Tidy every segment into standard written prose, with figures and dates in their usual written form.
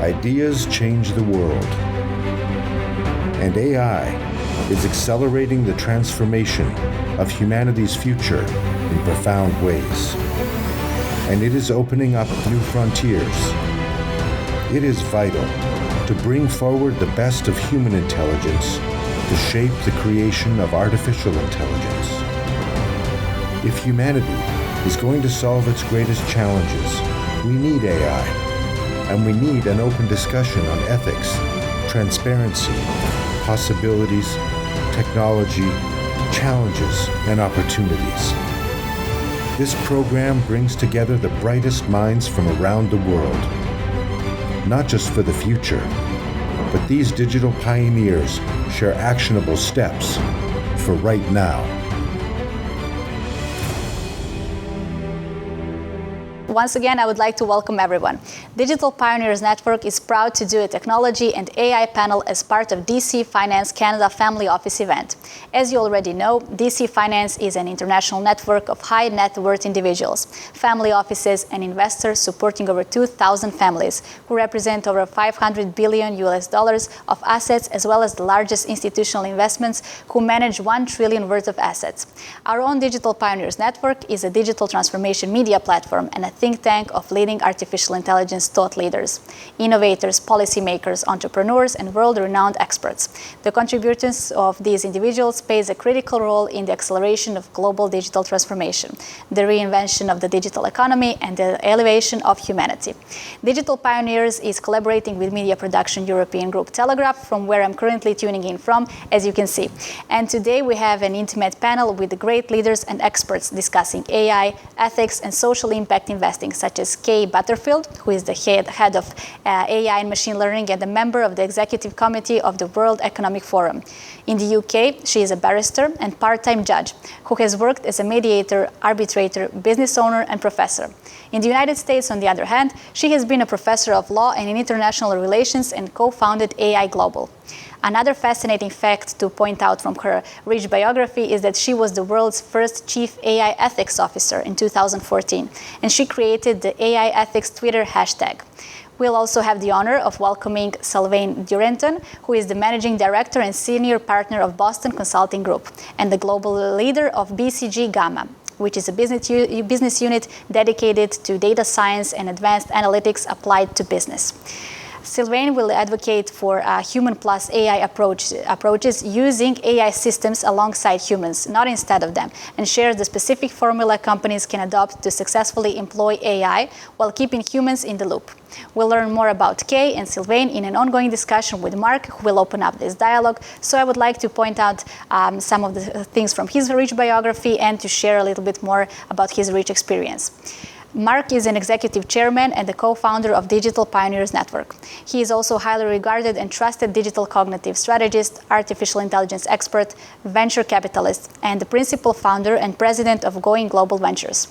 Ideas change the world. And AI is accelerating the transformation of humanity's future in profound ways. And it is opening up new frontiers. It is vital to bring forward the best of human intelligence to shape the creation of artificial intelligence. If humanity is going to solve its greatest challenges, we need AI, and we need an open discussion on ethics, transparency, possibilities, technology, challenges, and opportunities. This program brings together the brightest minds from around the world, not just for the future, but these digital pioneers share actionable steps for right now. Once again, I would like to welcome everyone. Digital Pioneers Network is proud to do a technology and AI panel as part of DC Finance Canada Family Office event. As you already know, DC Finance is an international network of high net worth individuals, family offices, and investors supporting over 2,000 families who represent over $500 billion of assets, as well as the largest institutional investments who manage $1 trillion worth of assets. Our own Digital Pioneers Network is a digital transformation media platform and a think tank of leading artificial intelligence thought leaders, innovators, policymakers, entrepreneurs, and world-renowned experts. The contributors of these individuals plays a critical role in the acceleration of global digital transformation, the reinvention of the digital economy, and the elevation of humanity. Digital Pioneers is collaborating with media production European group Telegraph, from where I'm currently tuning in from, as you can see. And today we have an intimate panel with the great leaders and experts discussing AI, ethics, and social impact investing, such as Butterfield, who is the head of AI and machine learning and a member of the executive committee of the World Economic Forum. In the UK, she is a barrister and part-time judge who has worked as a mediator, arbitrator, business owner, and professor. In the United States, on the other hand, she has been a professor of law and in international relations and co-founded AI Global. Another fascinating fact to point out from her rich biography is that she was the world's first chief AI ethics officer in 2014, and she created the AI ethics Twitter hashtag. We'll also have the honor of welcoming Sylvain Duranton, who is the managing director and senior partner of Boston Consulting Group and the global leader of BCG Gamma, which is a business unit dedicated to data science and advanced analytics applied to business. Sylvain will advocate for human plus AI approaches using AI systems alongside humans, not instead of them, and shares the specific formula companies can adopt to successfully employ AI while keeping humans in the loop. We'll learn more about Kay and Sylvain in an ongoing discussion with Mark, who will open up this dialogue. So I would like to point out some of the things from his rich biography and to share a little bit more about his rich experience. Mark is an executive chairman and the co-founder of Digital Pioneers Network. He is also highly regarded and trusted digital cognitive strategist, artificial intelligence expert, venture capitalist, and the principal founder and president of Going Global Ventures.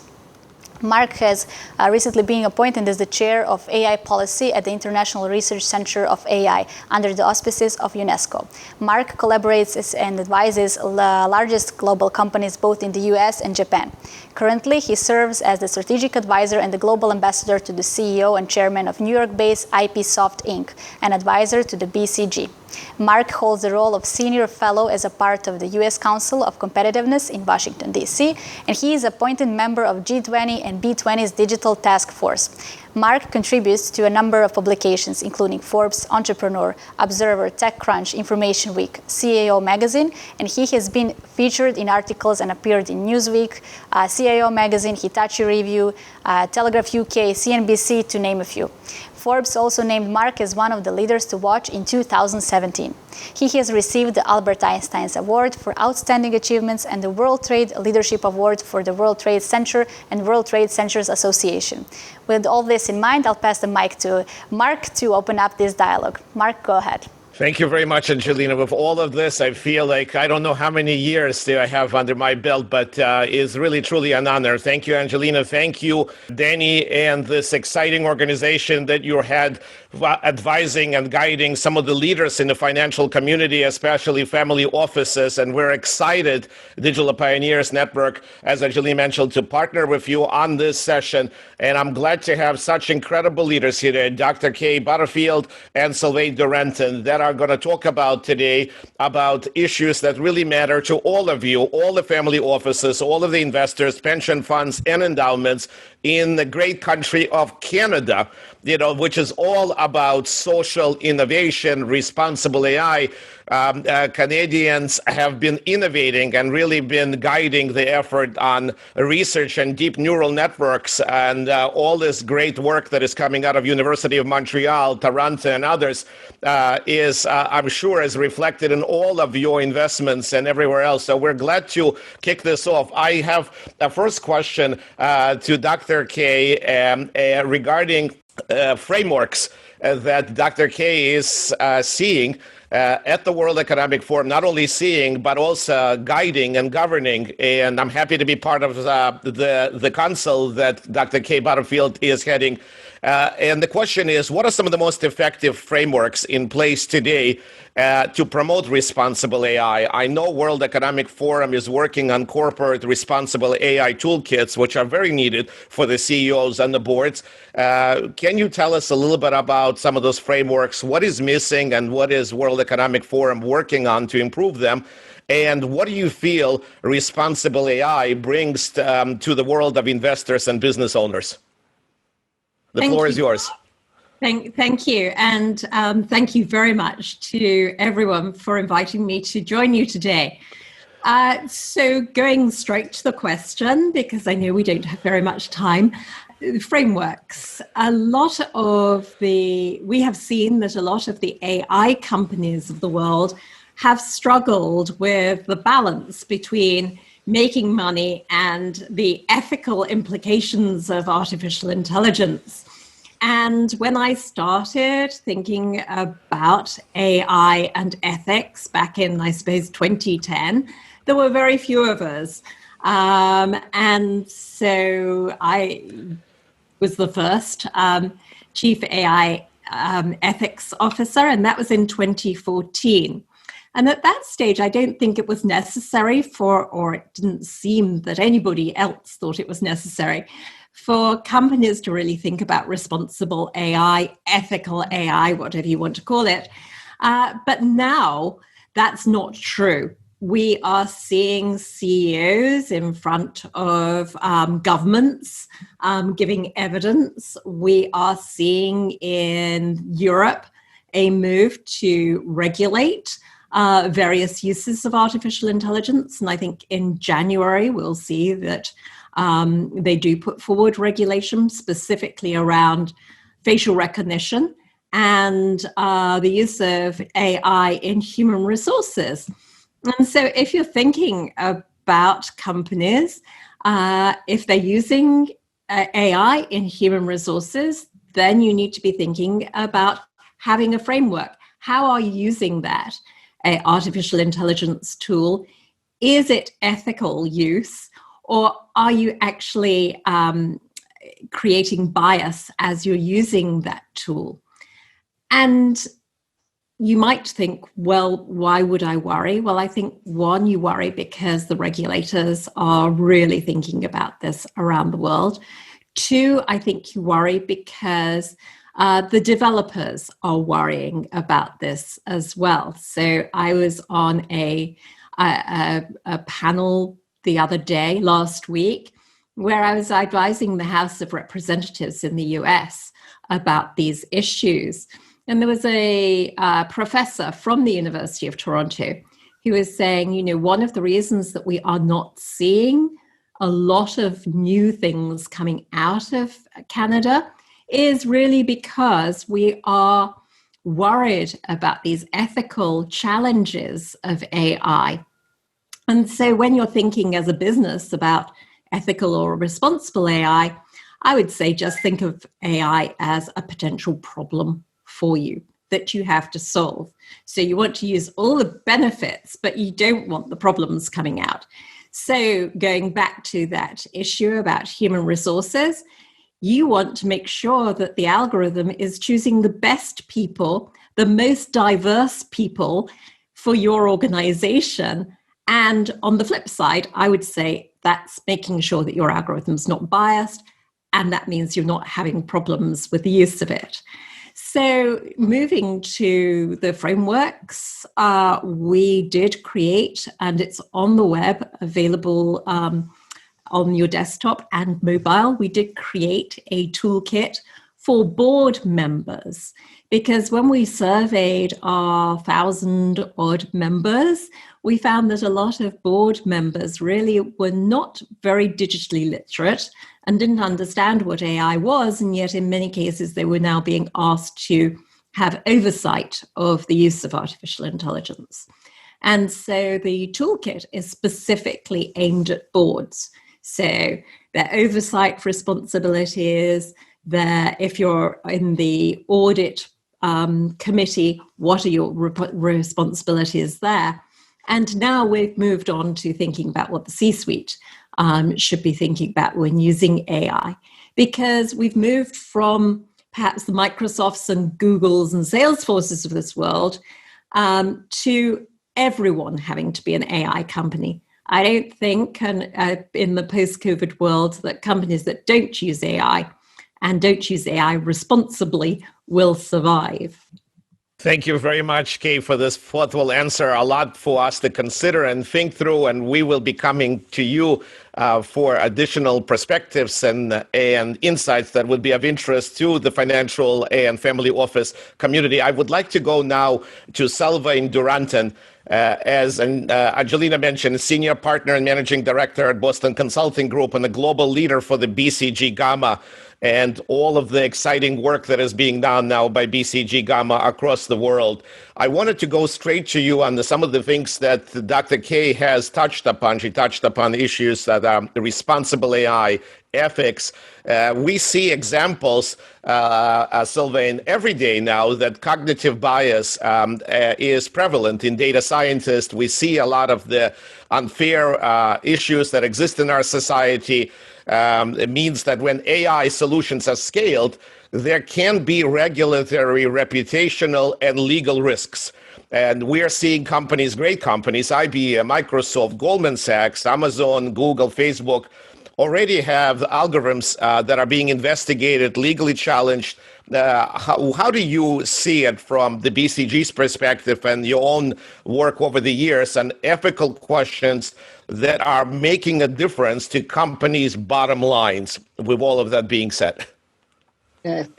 Mark has recently been appointed as the chair of AI policy at the International Research Center of AI under the auspices of UNESCO. Mark collaborates and advises the largest global companies both in the US and Japan. Currently, he serves as the strategic advisor and the global ambassador to the CEO and chairman of New York-based IPsoft Inc., and advisor to the BCG. Mark holds the role of senior fellow as a part of the U.S. Council of Competitiveness in Washington, D.C., and he is appointed member of G20 and B20's Digital Task Force. Mark contributes to a number of publications, including Forbes, Entrepreneur, Observer, TechCrunch, Information Week, CIO Magazine, and he has been featured in articles and appeared in Newsweek, CIO Magazine, Hitachi Review, Telegraph UK, CNBC, to name a few. Forbes also named Mark as one of the leaders to watch in 2017. He has received the Albert Einstein Award for Outstanding Achievements and the World Trade Leadership Award for the World Trade Center and World Trade Centers Association. With all this in mind, I'll pass the mic to Mark to open up this dialogue. Mark, go ahead. Thank you very much, Angelina. With all of this, I feel like I don't know how many years do I have under my belt, but it's really, truly an honor. Thank you, Angelina. Thank you, Danny, and this exciting organization that you had advising and guiding some of the leaders in the financial community, especially family offices. And we're excited, Digital Pioneers Network, as Angelina mentioned, to partner with you on this session. And I'm glad to have such incredible leaders here, Dr. Butterfield and Sylvain Duranton, that are going to talk about today about issues that really matter to all of you, all the family offices, all of the investors, pension funds, and endowments in the great country of Canada, which is all about social innovation, responsible AI. Canadians have been innovating and really been guiding the effort on research and deep neural networks, and all this great work that is coming out of University of Montreal, Toronto, and others is, I'm sure, is reflected in all of your investments and everywhere else. So we're glad to kick this off. I have a first question to Dr. K regarding frameworks that Dr. K is seeing at the World Economic Forum, not only seeing, but also guiding and governing. And I'm happy to be part of the council that Dr. K. Butterfield is heading. And the question is, what are some of the most effective frameworks in place today to promote responsible AI? I know World Economic Forum is working on corporate responsible AI toolkits, which are very needed for the CEOs and the boards. Can you tell us a little bit about some of those frameworks? What is missing and what is World Economic Forum working on to improve them? And what do you feel responsible AI brings to the world of investors and business owners? The floor is yours. Thank you. And thank you very much to everyone for inviting me to join you today. So going straight to the question, because I know we don't have very much time, frameworks. We have seen that a lot of the AI companies of the world have struggled with the balance between making money and the ethical implications of artificial intelligence. And when I started thinking about AI and ethics back in, I suppose, 2010, there were very few of us. And so I was the first chief AI ethics officer, and that was in 2014. And at that stage, I don't think it was necessary or it didn't seem that anybody else thought it was necessary for companies to really think about responsible AI, ethical AI, whatever you want to call it. But now that's not true. We are seeing CEOs in front of governments giving evidence. We are seeing in Europe a move to regulate various uses of artificial intelligence. And I think in January, we'll see that they do put forward regulations specifically around facial recognition and the use of AI in human resources. And so if you're thinking about companies, if they're using AI in human resources, then you need to be thinking about having a framework. How are you using that artificial intelligence tool? Is it ethical use, or are you actually creating bias as you're using that tool? And you might think, well, why would I worry? Well, I think, one, you worry because the regulators are really thinking about this around the world. Two, I think you worry because the developers are worrying about this as well. So I was on a panel the other day, last week, where I was advising the House of Representatives in the US about these issues. And there was a professor from the University of Toronto who was saying, one of the reasons that we are not seeing a lot of new things coming out of Canada is really because we are worried about these ethical challenges of AI. And so when you're thinking as a business about ethical or responsible AI, I would say just think of AI as a potential problem for you. that you have to solve. So you want to use all the benefits, but you don't want the problems coming out. So going back to that issue about human resources, you want to make sure that the algorithm is choosing the best people, the most diverse people for your organization. And on the flip side, I would say that's making sure that your algorithm is not biased, and that means you're not having problems with the use of it. So moving to the frameworks, we did create, and it's on the web, available on your desktop and mobile. We did create a toolkit for board members, because when we surveyed our 1,000 odd members, we found that a lot of board members really were not very digitally literate and didn't understand what AI was, and yet in many cases they were now being asked to have oversight of the use of artificial intelligence. And so the toolkit is specifically aimed at boards. So their oversight responsibilities, if you're in the audit committee, what are your responsibilities there? And now we've moved on to thinking about what the C-suite should be thinking about when using AI, because we've moved from perhaps the Microsofts and Googles and Salesforces of this world to everyone having to be an AI company. I don't think in the post-COVID world that companies that don't use AI and don't use AI responsibly will survive. Thank you very much, Kay, for this thoughtful answer. A lot for us to consider and think through, and we will be coming to you for additional perspectives and insights that would be of interest to the financial and family office community. I would like to go now to Sylvain Duranton. As Angelina mentioned, Senior Partner and Managing Director at Boston Consulting Group and a global leader for the BCG Gamma, and all of the exciting work that is being done now by BCG Gamma across the world. I wanted to go straight to you on some of the things that Dr. Kay has touched upon. She touched upon issues that are responsible AI, ethics. We see examples, Sylvain, every day now that cognitive bias is prevalent in data scientists. We see a lot of the unfair issues that exist in our society. It means that when AI solutions are scaled, there can be regulatory, reputational, and legal risks. And we are seeing companies, great companies, IBM, Microsoft, Goldman Sachs, Amazon, Google, Facebook, already have algorithms that are being investigated, legally challenged. How do you see it from the BCG's perspective and your own work over the years and ethical questions that are making a difference to companies' bottom lines, with all of that being said?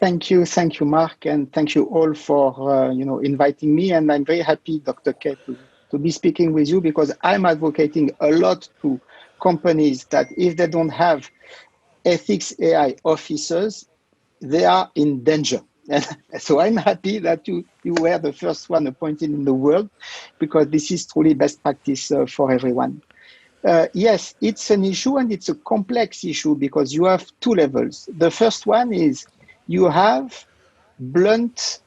Thank you, Mark, and thank you all for inviting me. And I'm very happy, Dr. K, to be speaking with you, because I'm advocating a lot to companies that if they don't have ethics AI officers, they are in danger. And so I'm happy that you were the first one appointed in the world, because this is truly best practice for everyone. Yes, it's an issue, and it's a complex issue because you have two levels. The first one is you have blunt,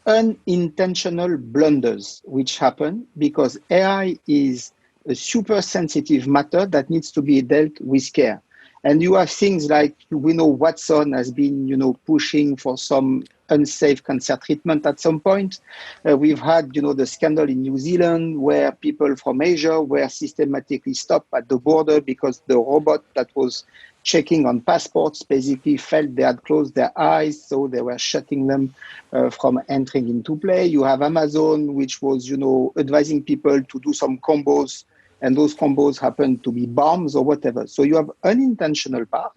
unintentional blunders, which happen because AI is a super sensitive matter that needs to be dealt with care. And you have things like, we know Watson has been, pushing for some unsafe cancer treatment at some point. We've had, the scandal in New Zealand where people from Asia were systematically stopped at the border because the robot that was checking on passports basically felt they had closed their eyes, so they were shutting them from entering into play. You have Amazon, which was, advising people to do some combos, and those combos happen to be bombs or whatever. So you have unintentional part.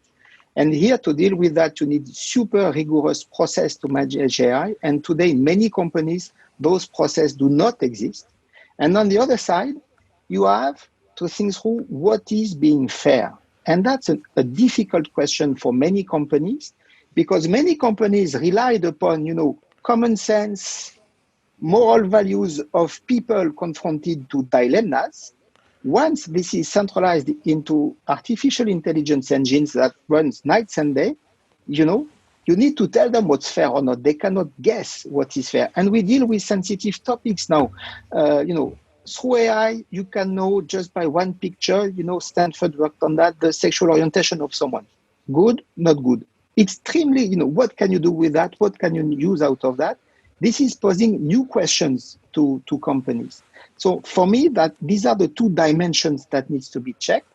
And here to deal with that, you need super rigorous process to manage AI. And today, in many companies, those processes do not exist. And on the other side, you have to think through what is being fair. And that's a difficult question for many companies, because many companies relied upon, common sense, moral values of people confronted to dilemmas. Once this is centralized into artificial intelligence engines that runs nights and day, you You need to tell them what's fair or not. They cannot guess what is fair. And we deal with sensitive topics now. Through AI, you can know just by one picture, Stanford worked on that, the sexual orientation of someone. Good, not good. Extremely, what can you do with that? What can you use out of that? This is posing new questions to companies. So for me, that these are the two dimensions that needs to be checked.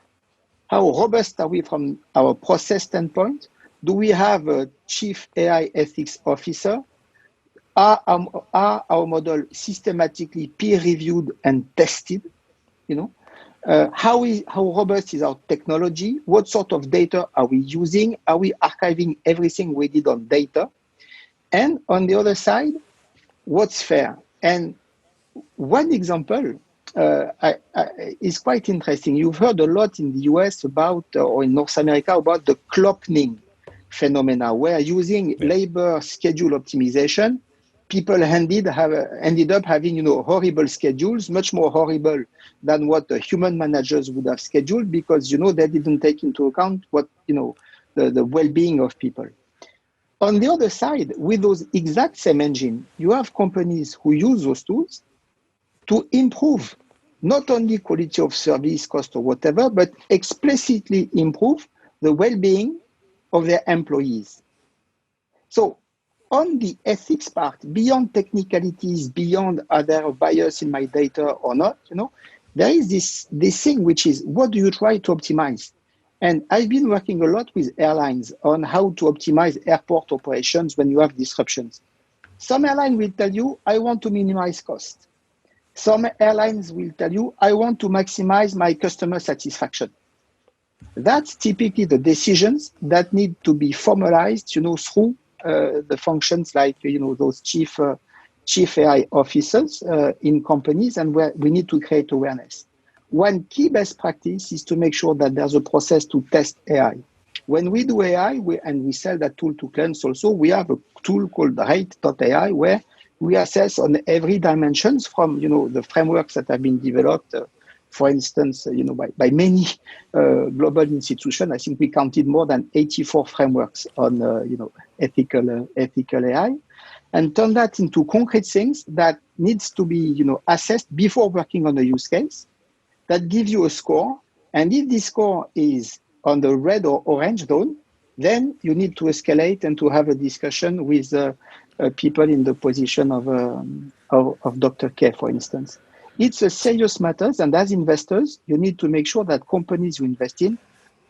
How robust are we from our process standpoint? Do we have a chief AI ethics officer? Are our model systematically peer-reviewed and tested? How robust is our technology? What sort of data are we using? Are we archiving everything we did on data? And on the other side, what's fair? And one example is quite interesting. You've heard a lot in the US or in North America about the clockning phenomena, where using labor schedule optimization, people ended up having horrible schedules, much more horrible than what the human managers would have scheduled, because they didn't take into account what the well-being of people. On the other side, with those exact same engine, you have companies who use those tools to improve not only quality of service, cost or whatever, but explicitly improve the well-being of their employees. So on the ethics part, beyond technicalities, beyond are there bias in my data or not, there is this thing which is, what do you try to optimize? And I've been working a lot with airlines on how to optimize airport operations when you have disruptions. Some airline will tell you, I want to minimize cost. Some airlines will tell you, I want to maximize my customer satisfaction. That's typically the decisions that need to be formalized, through the functions like, those chief AI officers in companies, and where we need to create awareness. One key best practice is to make sure that there's a process to test AI. When we do AI, and we sell that tool to clients also, we have a tool called rate.ai, where we assess on every dimensions from, the frameworks that have been developed, for instance, by many global institutions. I think we counted more than 84 frameworks on, ethical AI, and turn that into concrete things that needs to be, assessed before working on a use case that gives you a score. And if this score is on the red or orange zone, then you need to escalate and to have a discussion with people in the position of Dr. K, for instance. It's a serious matter, and as investors, you need to make sure that companies you invest in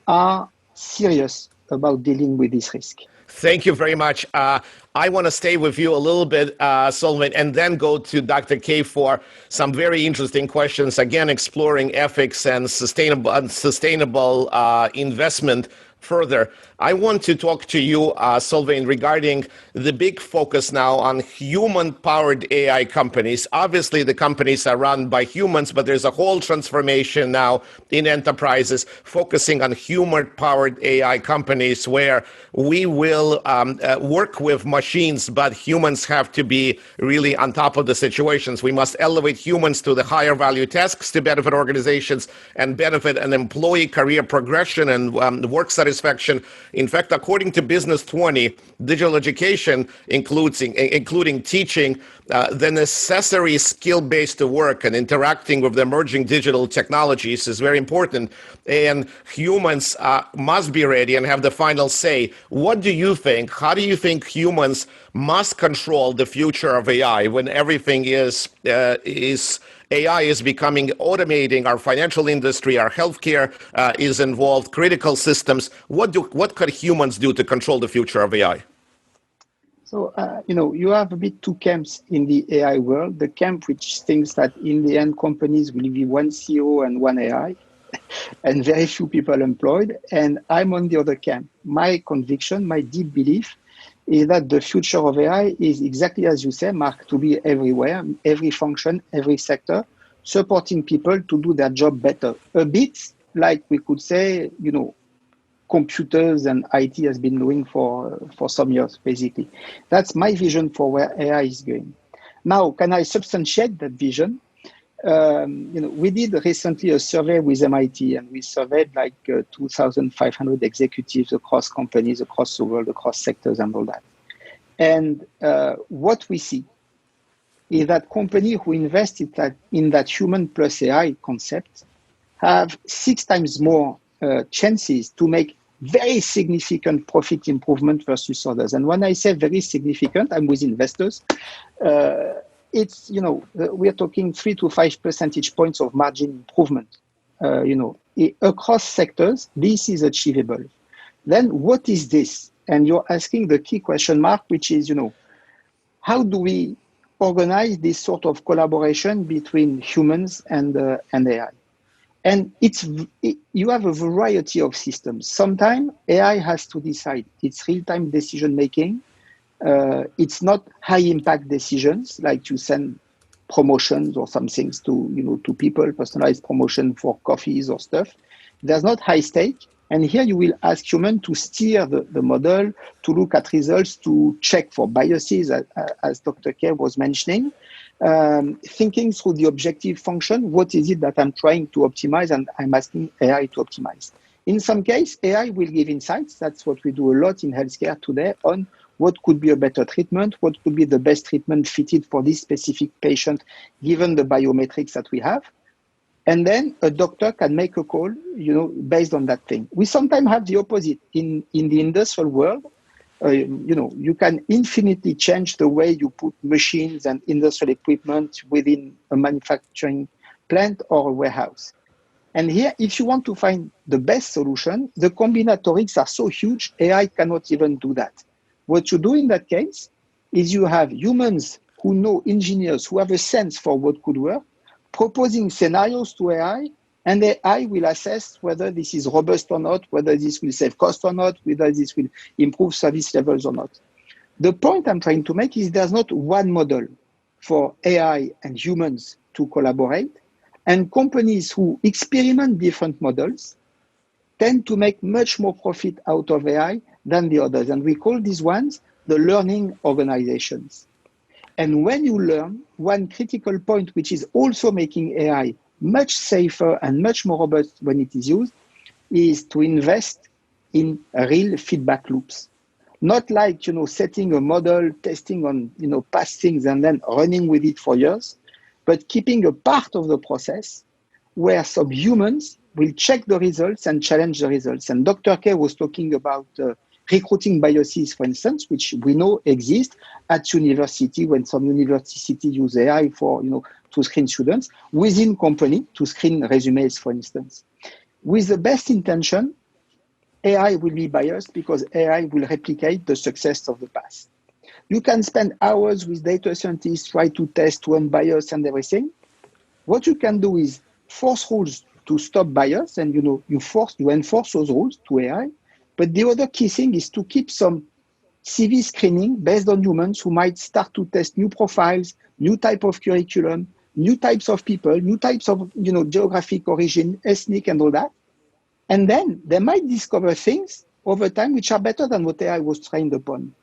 are serious about dealing with this risk. Thank you very much. I want to stay with you a little bit, Sylvain, and then go to Dr. K for some very interesting questions, again, exploring ethics and sustainable investment further. I want to talk to you, Sylvain, regarding the big focus now on human-powered AI companies. Obviously, the companies are run by humans, but there's a whole transformation now in enterprises focusing on human-powered AI companies where we will work with machines, but humans have to be really on top of the situations. We must elevate humans to the higher value tasks to benefit organizations and benefit an employee career progression and work satisfaction. In fact, according to Business 20, digital education, including teaching the necessary skill base to work and interacting with the emerging digital technologies is very important. And humans must be ready and have the final say. What do you think? How do you think humans must control the future of AI when everything is AI is becoming automating our financial industry, our healthcare is involved, critical systems. What could humans do to control the future of AI? So, you have a bit two camps in the AI world. The camp which thinks that in the end, companies will be one CEO and one AI, and very few people employed. And I'm on the other camp. My conviction, my deep belief, is that the future of AI is exactly as you say, Mark, to be everywhere, every function, every sector, supporting people to do their job better. A bit like we could say, computers and IT has been doing for some years, basically. That's my vision for where AI is going. Now, can I substantiate that vision? we did recently a survey with MIT, and we surveyed like 2,500 executives across companies, across the world, across sectors, and all that. And what we see is that companies who invested in that human plus AI concept have 6 times more chances to make very significant profit improvement versus others. And when I say very significant, I'm with investors. It's, we're talking 3 to 5 percentage points of margin improvement. Across sectors, this is achievable. Then what is this? And you're asking the key question mark, which is, how do we organize this sort of collaboration between humans and AI? And you have a variety of systems. Sometimes AI has to decide. It's real-time decision-making. It's not high-impact decisions, like you send promotions or some things to people, personalized promotion for coffees or stuff. There's not high stake. And here you will ask human to steer the model, to look at results, to check for biases, as Dr. K was mentioning. Thinking through the objective function, what is it that I'm trying to optimize, and I'm asking AI to optimize. In some case, AI will give insights. That's what we do a lot in healthcare today on what could be a better treatment, what could be the best treatment fitted for this specific patient, given the biometrics that we have. And then a doctor can make a call, based on that thing. We sometimes have the opposite in the industrial world. You can infinitely change the way you put machines and industrial equipment within a manufacturing plant or a warehouse. And here, if you want to find the best solution, the combinatorics are so huge, AI cannot even do that. What you do in that case is you have humans who know, engineers who have a sense for what could work, proposing scenarios to AI, and AI will assess whether this is robust or not, whether this will save cost or not, whether this will improve service levels or not. The point I'm trying to make is there's not one model for AI and humans to collaborate, and companies who experiment different models tend to make much more profit out of AI than the others. And we call these ones the learning organizations. And when you learn, one critical point, which is also making AI much safer and much more robust when it is used, is to invest in real feedback loops. Not like, setting a model, testing on, past things and then running with it for years, but keeping a part of the process where some humans will check the results and challenge the results. And Dr. K was talking about recruiting biases, for instance, which we know exist at university when some university use AI for, to screen students, within company to screen resumes, for instance. With the best intention, AI will be biased because AI will replicate the success of the past. You can spend hours with data scientists, try to test, to unbias and everything. What you can do is force rules to stop bias, and you enforce those rules to AI. But the other key thing is to keep some CV screening based on humans who might start to test new profiles, new type of curriculum, new types of people, new types of geographic origin, ethnic, and all that. And then they might discover things over time which are better than what AI was trained upon.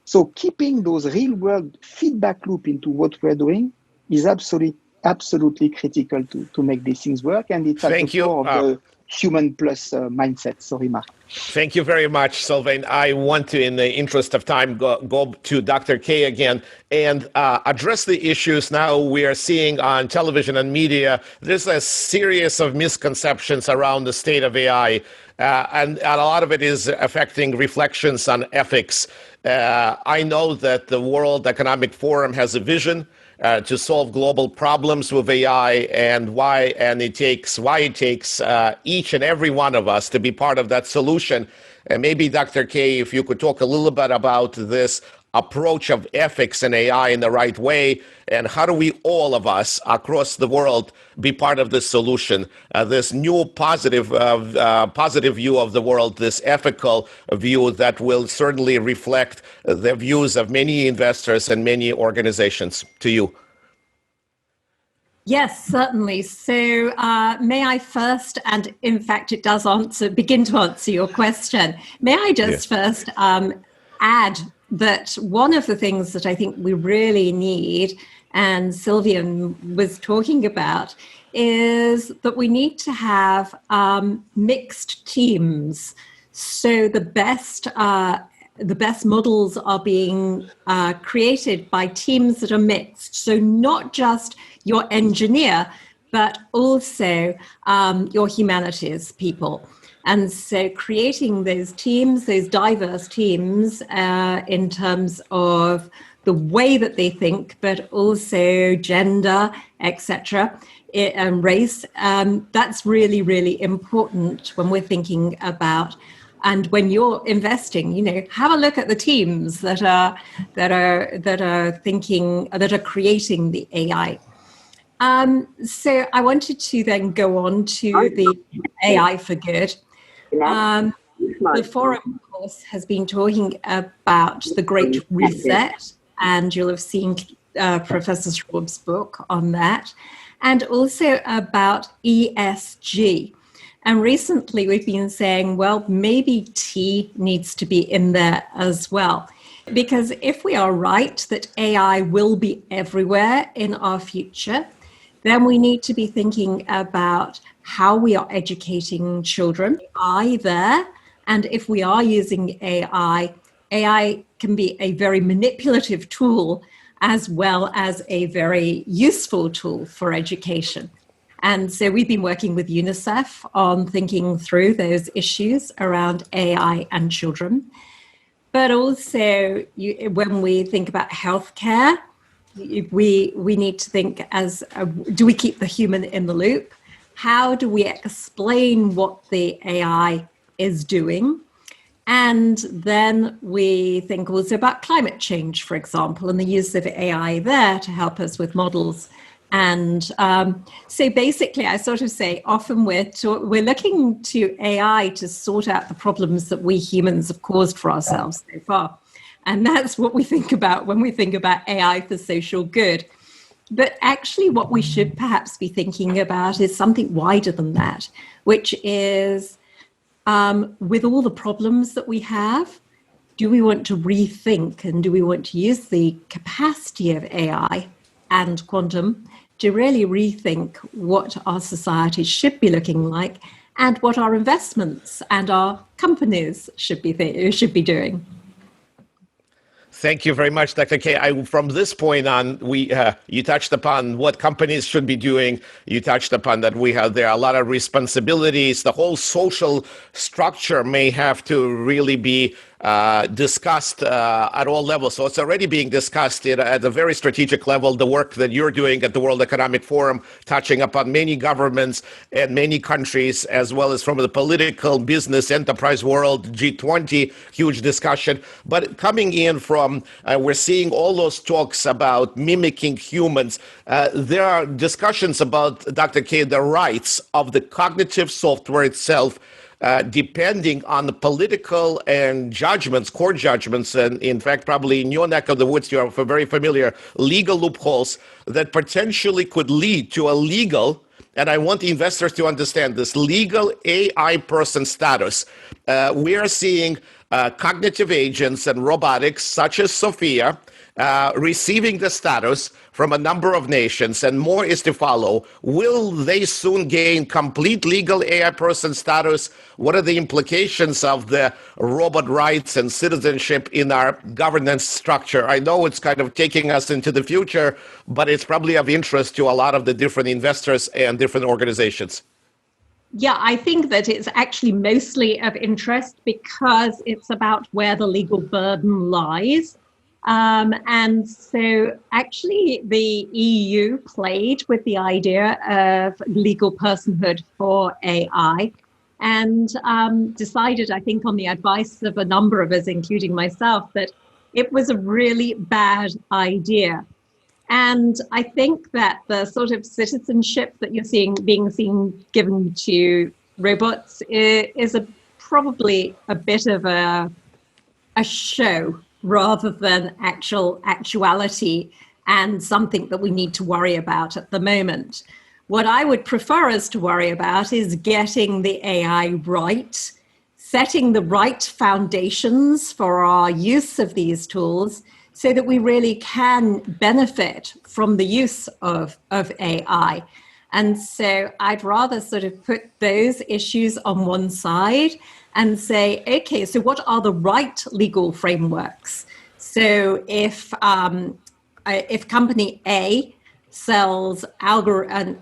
So keeping those real-world feedback loop into what we're doing is absolutely critical to make these things work. And it's at the core of the human plus mindset. Sorry, Mark. Thank you very much, Sylvain. I want to, in the interest of time, go to Dr. K again and address the issues now we are seeing on television and media. There's a series of misconceptions around the state of AI, and a lot of it is affecting reflections on ethics. I know that the World Economic Forum has a vision to solve global problems with AI, and why it takes each and every one of us to be part of that solution. And maybe, Dr. K, if you could talk a little bit about this approach of ethics and AI in the right way, and how do we, all of us across the world, be part of this solution, this new positive view of the world, this ethical view that will certainly reflect the views of many investors and many organizations. To you. Yes, certainly. So may I first, and in fact it does begin to answer your question, may I just first add that one of the things that I think we really need, and Sylvain was talking about, is that we need to have mixed teams. So the best models are being created by teams that are mixed. So not just your engineer, but also your humanities people. And so creating those teams, those diverse teams in terms of the way that they think, but also gender, etc., and race, that's really, really important when we're thinking about. And when you're investing, have a look at the teams that are creating the AI. So I wanted to then go on to the AI for good. The forum, of course, has been talking about the Great Reset, and you'll have seen Professor Schwab's book on that, and also about ESG. And recently we've been saying, well, maybe T needs to be in there as well. Because if we are right that AI will be everywhere in our future, then we need to be thinking about how we are educating children either. And if we are using AI, AI can be a very manipulative tool as well as a very useful tool for education. And so we've been working with UNICEF on thinking through those issues around AI and children. But also, when we think about healthcare, we need to think do we keep the human in the loop? How do we explain what the AI is doing? And then we think also about climate change, for example, and the use of AI there to help us with models. And so basically, I sort of say often we're looking to AI to sort out the problems that we humans have caused for ourselves so far. And that's what we think about when we think about AI for social good. But actually, what we should perhaps be thinking about is something wider than that, which is with all the problems that we have, do we want to rethink and do we want to use the capacity of AI and quantum to really rethink what our society should be looking like and what our investments and our companies should be doing? Thank you very much, Dr. K. From this point on, you touched upon what companies should be doing. You touched upon that there are a lot of responsibilities. The whole social structure may have to really be discussed at all levels. So it's already being discussed at a very strategic level, the work that you're doing at the World Economic Forum, touching upon many governments and many countries, as well as from the political, business, enterprise world, G20, huge discussion. But coming in from, we're seeing all those talks about mimicking humans. There are discussions about, Dr. K, the rights of the cognitive software itself, depending on the political and court judgments, and in fact, probably in your neck of the woods, you are very familiar, legal loopholes that potentially could lead to a legal, and I want the investors to understand this, legal AI person status. We are seeing cognitive agents and robotics such as Sophia receiving the status from a number of nations, and more is to follow. Will they soon gain complete legal AI person status? What are the implications of the robot rights and citizenship in our governance structure? I know it's kind of taking us into the future, but it's probably of interest to a lot of the different investors and different organizations. Yeah, I think that it's actually mostly of interest because it's about where the legal burden lies. And so actually the EU played with the idea of legal personhood for AI and decided, I think on the advice of a number of us, including myself, that it was a really bad idea. And I think that the sort of citizenship that you're seeing being given to robots is probably a bit of a show rather than actuality and something that we need to worry about at the moment. What I would prefer us to worry about is getting the AI right setting the right foundations for our use of these tools so that we really can benefit from the use of AI. And so I'd rather sort of put those issues on one side and say, okay, so what are the right legal frameworks? So if company A sells an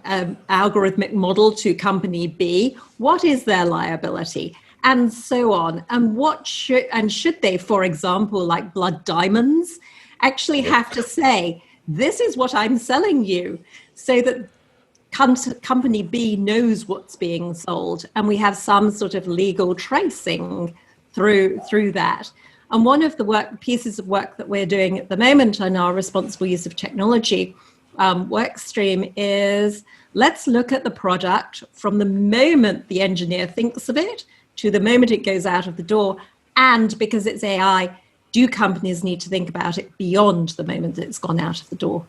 algorithmic model to company B, what is their liability? And so on. And should they, for example, like blood diamonds, actually have to say, this is what I'm selling you, so that company B knows what's being sold, and we have some sort of legal tracing through that. And one of the pieces of work that we're doing at the moment on our responsible use of technology work stream is, let's look at the product from the moment the engineer thinks of it to the moment it goes out of the door. And because it's AI, do companies need to think about it beyond the moment that it's gone out of the door?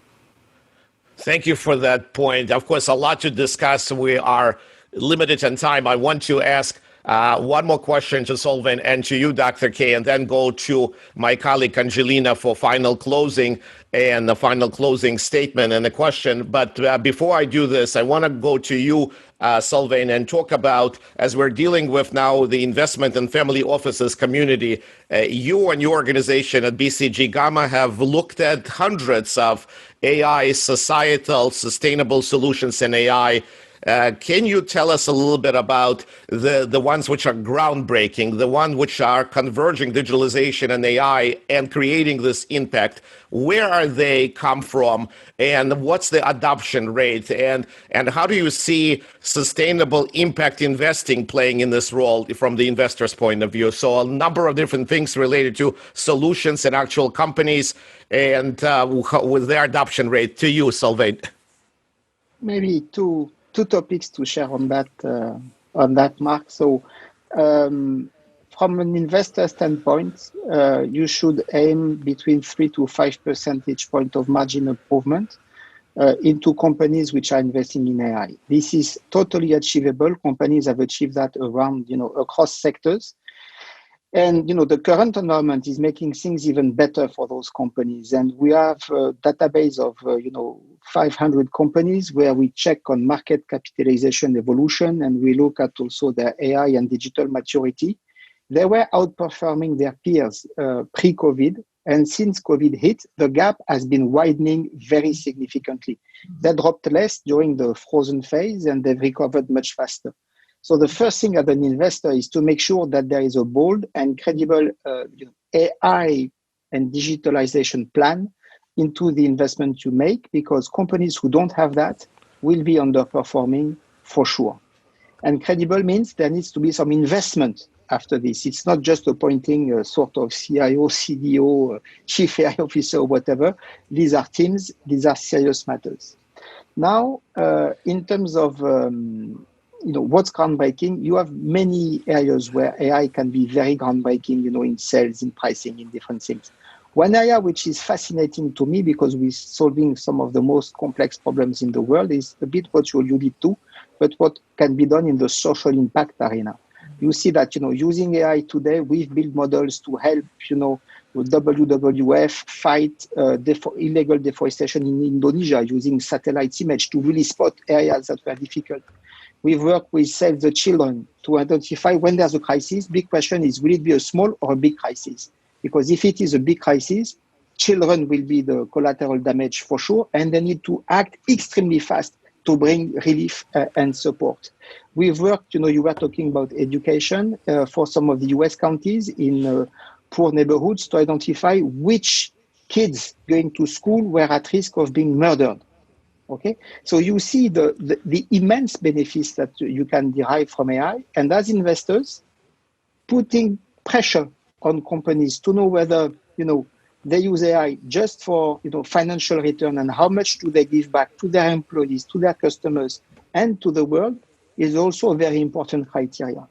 Thank you for that point. Of course, a lot to discuss. We are limited in time. I want to ask one more question to Sylvain and to you, Dr. K, and then go to my colleague Angelina for final closing and the final closing statement and the question. But before I do this, I want to go to you, Sylvain, and talk about, as we're dealing with now the investment and family offices community, you and your organization at BCG Gamma have looked at hundreds of AI, societal, sustainable solutions in AI. Can you tell us a little bit about the ones which are groundbreaking, the ones which are converging digitalization and AI and creating this impact? Where are they come from, and what's the adoption rate, and how do you see sustainable impact investing playing in this role from the investor's point of view? So a number of different things related to solutions and actual companies, and with their adoption rate. To you, Sylvain. Maybe two topics to share on that, Mark. So from an investor standpoint, you should aim between 3 to 5 percentage point of margin improvement into companies which are investing in AI. This is totally achievable. Companies have achieved that around, across sectors. And, the current environment is making things even better for those companies. And we have a database of, 500 companies where we check on market capitalization evolution, and we look at also their AI and digital maturity. They were outperforming their peers pre-COVID. And since COVID hit, the gap has been widening very significantly. They dropped less during the frozen phase, and they've recovered much faster. So the first thing as an investor is to make sure that there is a bold and credible AI and digitalization plan into the investment you make, because companies who don't have that will be underperforming for sure. And credible means there needs to be some investment after this. It's not just appointing a sort of CIO, CDO, chief AI officer, or whatever. These are teams. These are serious matters. Now, in terms of what's groundbreaking, you have many areas where AI can be very groundbreaking, in sales, in pricing, in different things. One area which is fascinating to me, because we're solving some of the most complex problems in the world, is a bit what you alluded to, but what can be done in the social impact arena. You see that, using AI today, we've built models to help, WWF fight illegal deforestation in Indonesia using satellite image to really spot areas that were difficult. We've worked with Save the Children to identify when there's a crisis. Big question is, will it be a small or a big crisis? Because if it is a big crisis, children will be the collateral damage for sure, and they need to act extremely fast to bring relief and support. We've worked, you were talking about education for some of the US counties in poor neighborhoods to identify which kids going to school were at risk of being murdered. Okay, so you see the immense benefits that you can derive from AI, and as investors, putting pressure on companies to know whether they use AI just for financial return, and how much do they give back to their employees, to their customers, and to the world, is also a very important criteria.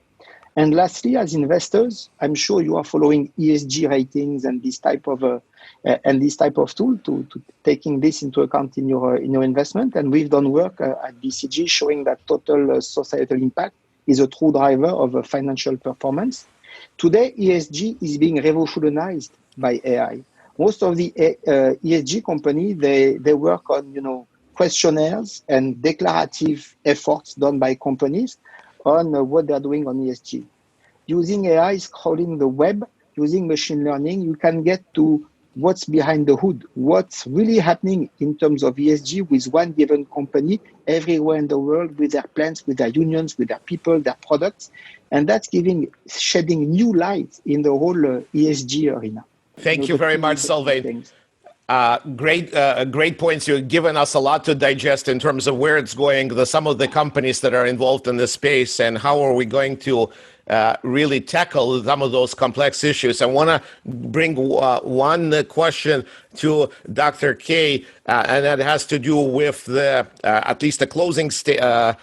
And lastly, as investors, I'm sure you are following ESG ratings and this type of tool to taking this into account in your investment. And we've done work at BCG showing that total societal impact is a true driver of financial performance. Today, ESG is being revolutionized by AI. Most of the ESG company, they work on, questionnaires and declarative efforts done by companies on what they're doing on ESG. Using AI, scrolling the web, using machine learning, you can get to what's behind the hood, what's really happening in terms of ESG with one given company everywhere in the world, with their plans, with their unions, with their people, their products. And that's shedding new light in the whole ESG arena. Thank you very much, Sylvain. Great points. You've given us a lot to digest in terms of where it's going, some of the companies that are involved in this space, and how are we going to really tackle some of those complex issues. I want to bring one question to Dr. K, and that has to do with at least the closing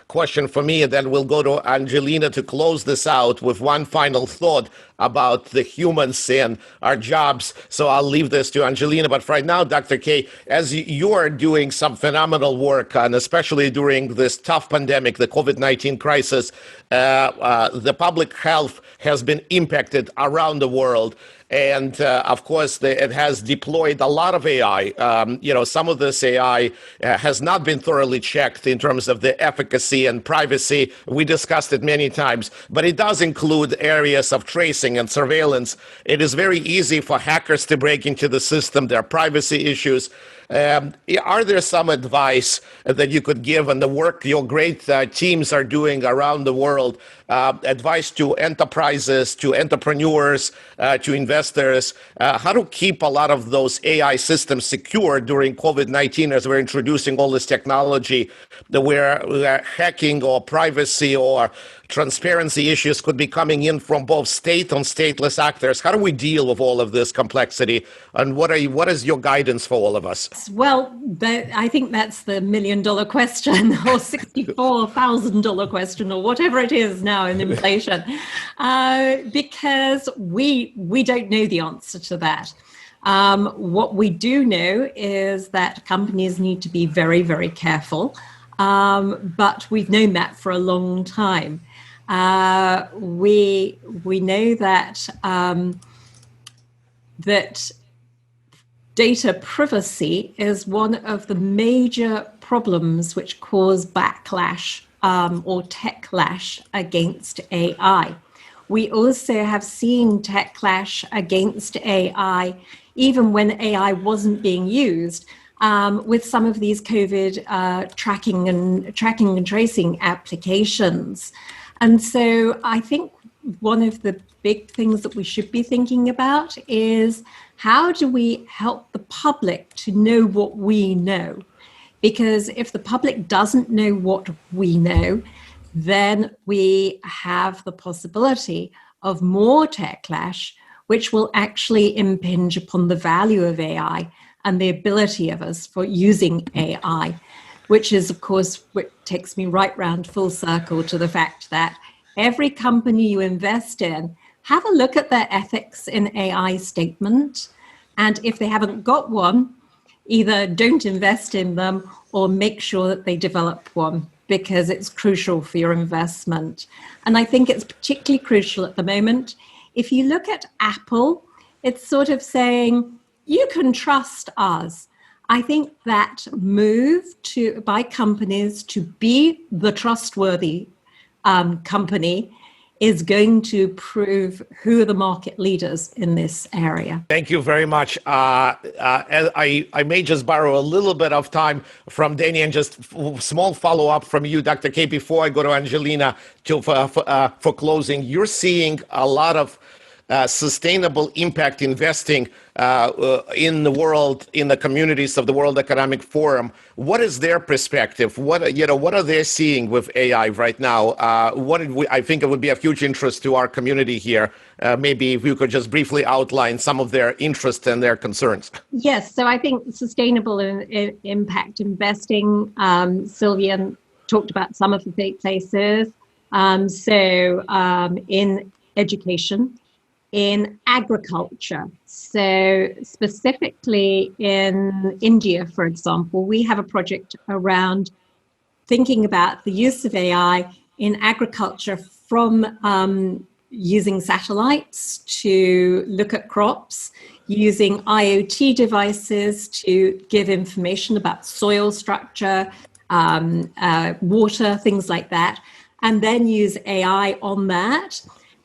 question for me, and then we'll go to Angelina to close this out with one final thought about the humans and our jobs. So I'll leave this to Angelina. But right now, Dr. K, as you are doing some phenomenal work, and especially during this tough pandemic, the COVID-19 crisis, the public health has been impacted around the world. And of course, it has deployed a lot of AI. Some of this AI has not been thoroughly checked in terms of the efficacy and privacy. We discussed it many times, but it does include areas of tracing and surveillance. It is very easy for hackers to break into the system. There are privacy issues. Are there some advice that you could give on the work your great teams are doing around the world, advice to enterprises, to entrepreneurs, to investors, how to keep a lot of those AI systems secure during COVID-19 as we're introducing all this technology, where hacking or privacy or transparency issues could be coming in from both state and stateless actors? How do we deal with all of this complexity? And what is your guidance for all of us? Well, I think that's the $1 million question or $64,000 question or whatever it is now in inflation, because we don't know the answer to that. What we do know is that companies need to be very, very careful, but we've known that for a long time. We know that that data privacy is one of the major problems which cause backlash or techlash against AI. We also have seen techlash against AI even when AI wasn't being used, with some of these COVID tracking and tracing applications. And so I think one of the big things that we should be thinking about is, how do we help the public to know what we know? Because if the public doesn't know what we know, then we have the possibility of more techlash, which will actually impinge upon the value of AI and the ability of us for using AI, which is, of course, what takes me right round full circle to the fact that every company you invest in, have a look at their ethics in AI statement. And if they haven't got one, either don't invest in them or make sure that they develop one, because it's crucial for your investment. And I think it's particularly crucial at the moment. If you look at Apple, it's sort of saying, you can trust us. I think that move by companies to be the trustworthy company is going to prove who are the market leaders in this area. Thank you very much. I may just borrow a little bit of time from Danny and just small follow-up from you, Dr. K, before I go to Angelina for closing. You're seeing a lot of sustainable impact investing in the world, in the communities of the World Economic Forum. What is their perspective? What are they seeing with AI right now? I think it would be of huge interest to our community here. Maybe if you could just briefly outline some of their interests and their concerns. Yes, so I think sustainable impact investing, Sylvain talked about some of the places. In education, in agriculture. So specifically in India, for example, we have a project around thinking about the use of AI in agriculture from using satellites to look at crops, using IoT devices to give information about soil structure, water, things like that, and then use AI on that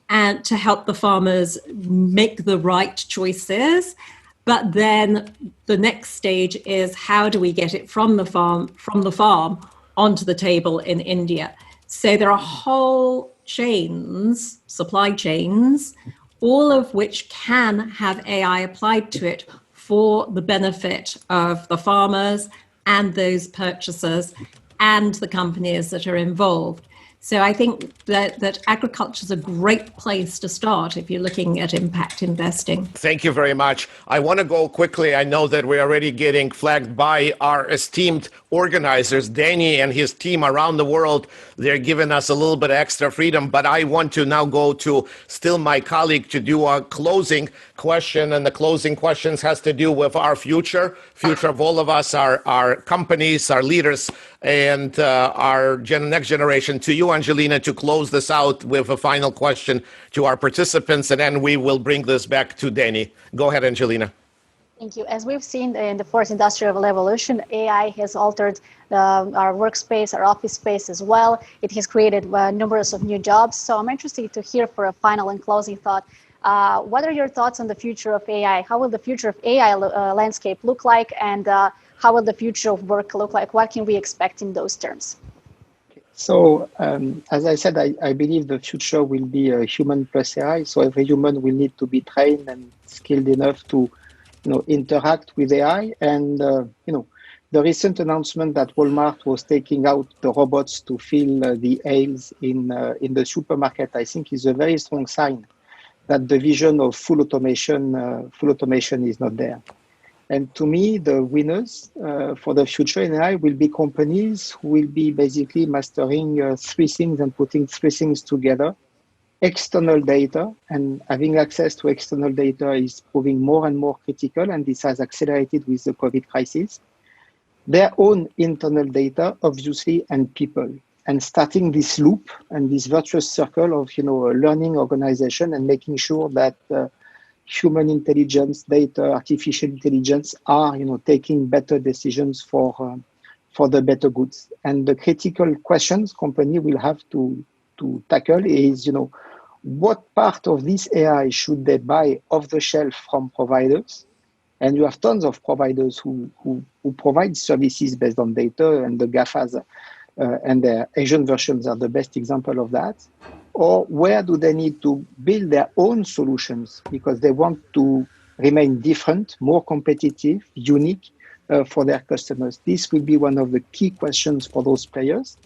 and to help the farmers make the right choices. But then the next stage is, how do we get it from the farm onto the table in India? So there are whole chains, supply chains, all of which can have AI applied to it for the benefit of the farmers and those purchasers and the companies that are involved. So I think that agriculture is a great place to start if you're looking at impact investing. Thank you very much. I want to go quickly. I know that we're already getting flagged by our esteemed organizers, Danny and his team around the world. They're giving us a little bit of extra freedom, but I want to now go to still my colleague to do a closing question, and the closing questions has to do with our future of all of us, our companies, our leaders, and our next generation. To you, Angelina, to close this out with a final question to our participants, and then we will bring this back to Danny. Go ahead, Angelina. Thank you. As we've seen in the fourth industrial revolution, AI has altered our workspace, our office space as well. It has created numerous of new jobs. So I'm interested to hear for a final and closing thought. What are your thoughts on the future of AI? How will the future of AI landscape look like? And how will the future of work look like? What can we expect in those terms? So, as I said, I believe the future will be a human plus AI. So every human will need to be trained and skilled enough to, interact with AI. And, the recent announcement that Walmart was taking out the robots to fill the aisles in the supermarket, I think is a very strong sign that the vision of full automation is not there. And to me, the winners for the future in AI will be companies who will be basically mastering three things and putting three things together. External data, and having access to external data is proving more and more critical, and this has accelerated with the COVID crisis. Their own internal data, obviously, and people. And starting this loop and this virtuous circle of, learning organization and making sure that human intelligence, data, artificial intelligence are, taking better decisions for the better goods. And the critical questions company will have to tackle is, what part of this AI should they buy off the shelf from providers? And you have tons of providers who provide services based on data, and the GAFAs and their Asian versions are the best example of that. Or where do they need to build their own solutions because they want to remain different, more competitive, unique for their customers? This will be one of the key questions for those players.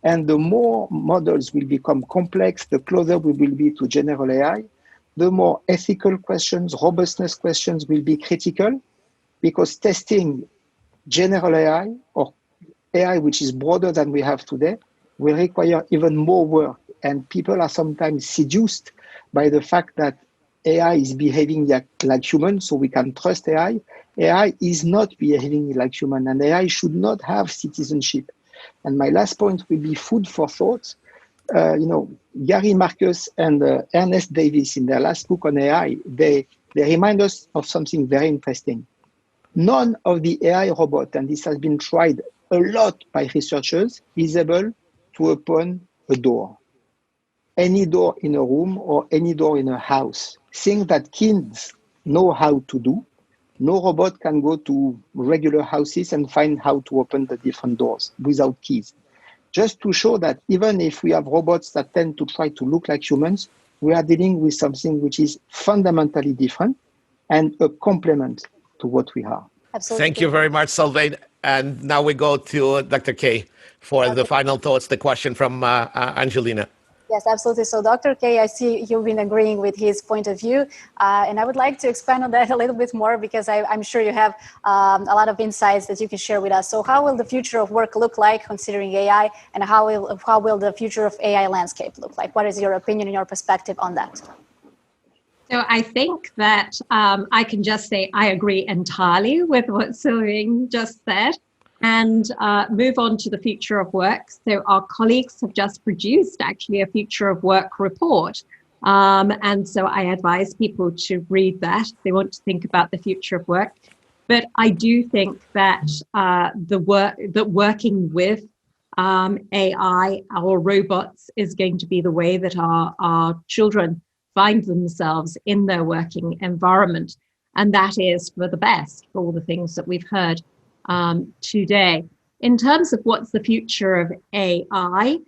And the more models will become complex, the closer we will be to general AI, the more ethical questions, robustness questions will be critical, because testing general AI or AI which is broader than we have today will require even more work. And people are sometimes seduced by the fact that AI is behaving like human, so we can trust AI. AI is not behaving like human, and AI should not have citizenship. And my last point will be food for thought. Gary Marcus and Ernest Davis, in their last book on AI, they remind us of something very interesting. None of the AI robot, and this has been tried a lot by researchers, is able to open a door. Any door in a room or any door in a house. Things that kids know how to do. No robot can go to regular houses and find how to open the different doors without keys. Just to show that even if we have robots that tend to try to look like humans, we are dealing with something which is fundamentally different and a complement to what we are. Absolutely. Thank you very much, Sylvain. And now we go to Dr. K for the final thoughts, the question from Angelina. Yes, absolutely. So Dr. K, I see you've been agreeing with his point of view, and I would like to expand on that a little bit more, because I'm sure you have a lot of insights that you can share with us. So how will the future of work look like considering AI, and how will the future of AI landscape look like? What is your opinion and your perspective on that? So I think that I can just say I agree entirely with what Sylvain just said. And move on to the future of work. So our colleagues have just produced actually a future of work report And so I advise people to read that if they want to think about the future of work. But I do think that working with AI or robots is going to be the way that our children find themselves in their working environment. And that is for the best, for all the things that we've heard today. In terms of what's the future of AI,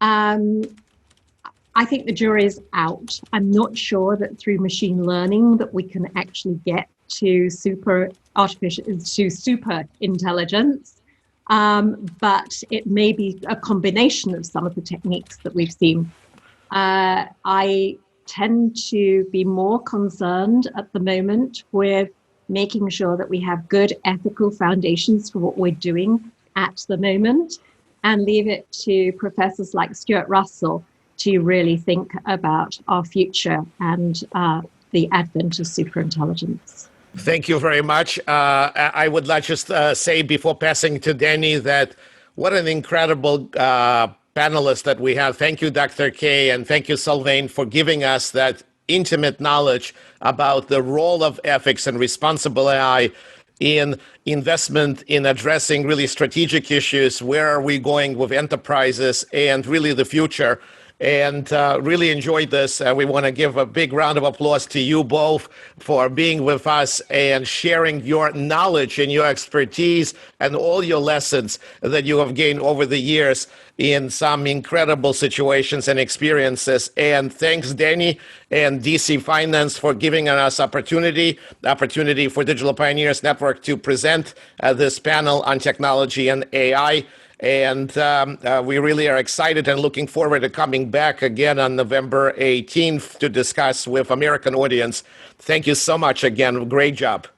I think the jury is out. I'm not sure that through machine learning that we can actually get to super intelligence, but it may be a combination of some of the techniques that we've seen. I tend to be more concerned at the moment with making sure that we have good ethical foundations for what we're doing at the moment, and leave it to professors like Stuart Russell to really think about our future and the advent of superintelligence. Thank you very much. I would like just say before passing to Danny that what an incredible panelist that we have. Thank you, Dr. K, and thank you, Sylvain, for giving us that intimate knowledge about the role of ethics and responsible AI in investment, in addressing really strategic issues. Where are we going with enterprises and really the future? And really enjoyed this. We want to give a big round of applause to you both for being with us and sharing your knowledge and your expertise and all your lessons that you have gained over the years in some incredible situations and experiences. And thanks, Danny and DC Finance, for giving us opportunity for Digital Pioneers Network to present this panel on technology and AI. And we really are excited and looking forward to coming back again on November 18th to discuss with American audience. Thank you so much again. Great job.